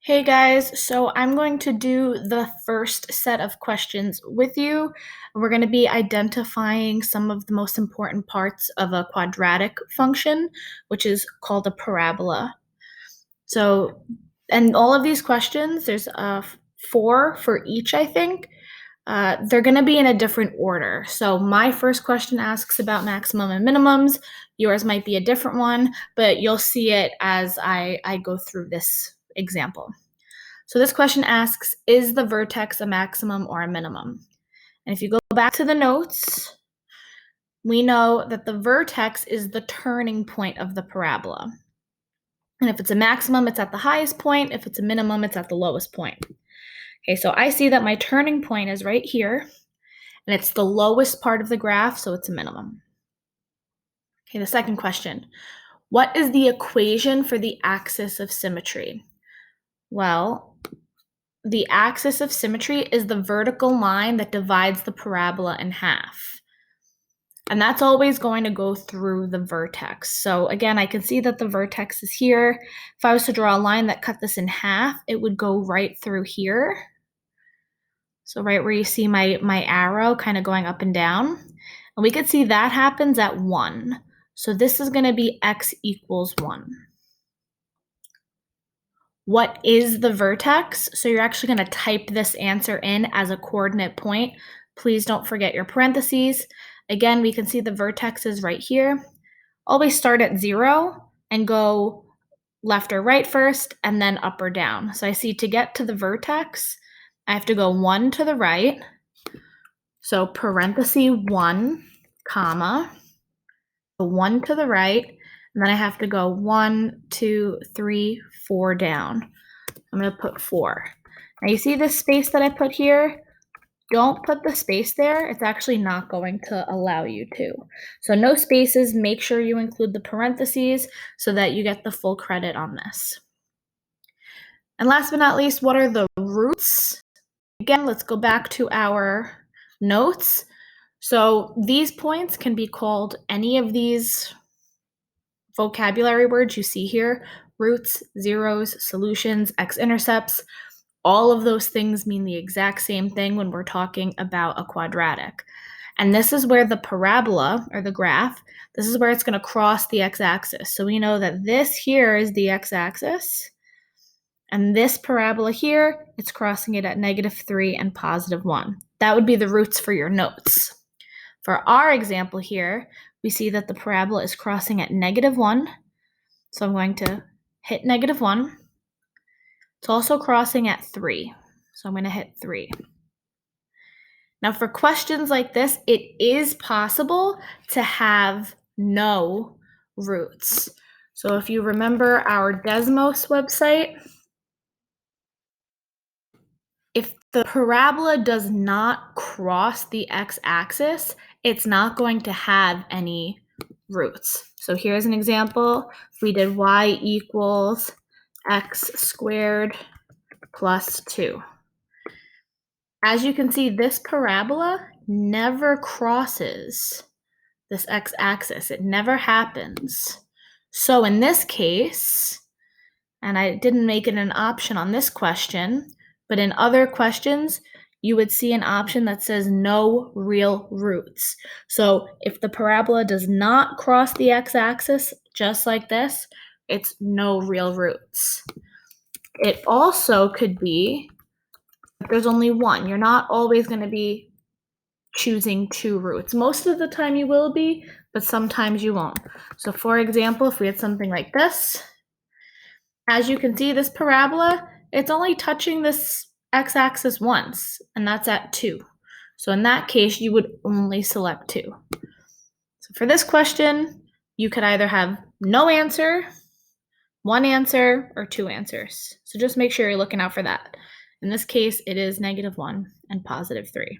Hey guys, so I'm going to do the first set of questions with you. We're going to be identifying some of the most important parts of a quadratic function, which is called a parabola. So, and all of these questions, there's four for each, I think. They're going to be in a different order. So my first question asks about maximum and minimums. Yours might be a different one, but you'll see it as I go through this example. So this question asks, is the vertex a maximum or a minimum? And if you go back to the notes, we know that the vertex is the turning point of the parabola. And if it's a maximum, it's at the highest point. If it's a minimum, it's at the lowest point. Okay, so I see that my turning point is right here, and it's the lowest part of the graph, so it's a minimum. Okay, the second question. What is the equation for the axis of symmetry? Well, the axis of symmetry is the vertical line that divides the parabola in half. And that's always going to go through the vertex. So again, I can see that the vertex is here. If I was to draw a line that cut this in half, it would go right through here. So right where you see my arrow kind of going up and down. And we could see that happens at 1. So this is going to be x equals 1. What is the vertex? So you're actually going to type this answer in as a coordinate point. Please don't forget your parentheses. Again, we can see the vertex is right here. Always start at 0 and go left or right first, and then up or down. So I see to get to the vertex, I have to go 1 to the right. So parenthesis 1, comma, 1 to the right, and then I have to go 1, 2, 3, 4 down. I'm going to put 4. Now you see this space that I put here? Don't put the space there. It's actually not going to allow you to. So no spaces. Make sure you include the parentheses so that you get the full credit on this. And last but not least, what are the roots? Again, let's go back to our notes. So these points can be called any of these vocabulary words you see here: roots, zeros, solutions, x-intercepts. All of those things mean the exact same thing when we're talking about a quadratic. And this is where the parabola, or the graph, this is where it's going to cross the x-axis. So we know that this here is the x-axis, and this parabola here, it's crossing it at -3 and +1. That would be the roots for your notes. For our example here, we see that the parabola is crossing at -1. So I'm going to hit -1. It's also crossing at 3. So I'm going to hit 3. Now for questions like this, it is possible to have no roots. So if you remember our Desmos website, if the parabola does not cross the x-axis, it's not going to have any roots. So here's an example. If we did y equals x squared plus 2. As you can see, this parabola never crosses this x-axis. It never happens. So in this case, and I didn't make it an option on this question, but in other questions, you would see an option that says no real roots. So if the parabola does not cross the x-axis, just like this, it's no real roots. It also could be that there's only one. You're not always going to be choosing 2 roots. Most of the time you will be, but sometimes you won't. So for example, if we had something like this, as you can see, this parabola, it's only touching this x-axis once, and that's at 2. So in that case, you would only select 2. So for this question, you could either have no answer, 1 answer, or 2 answers. So just make sure you're looking out for that. In this case, it is -1 and +3.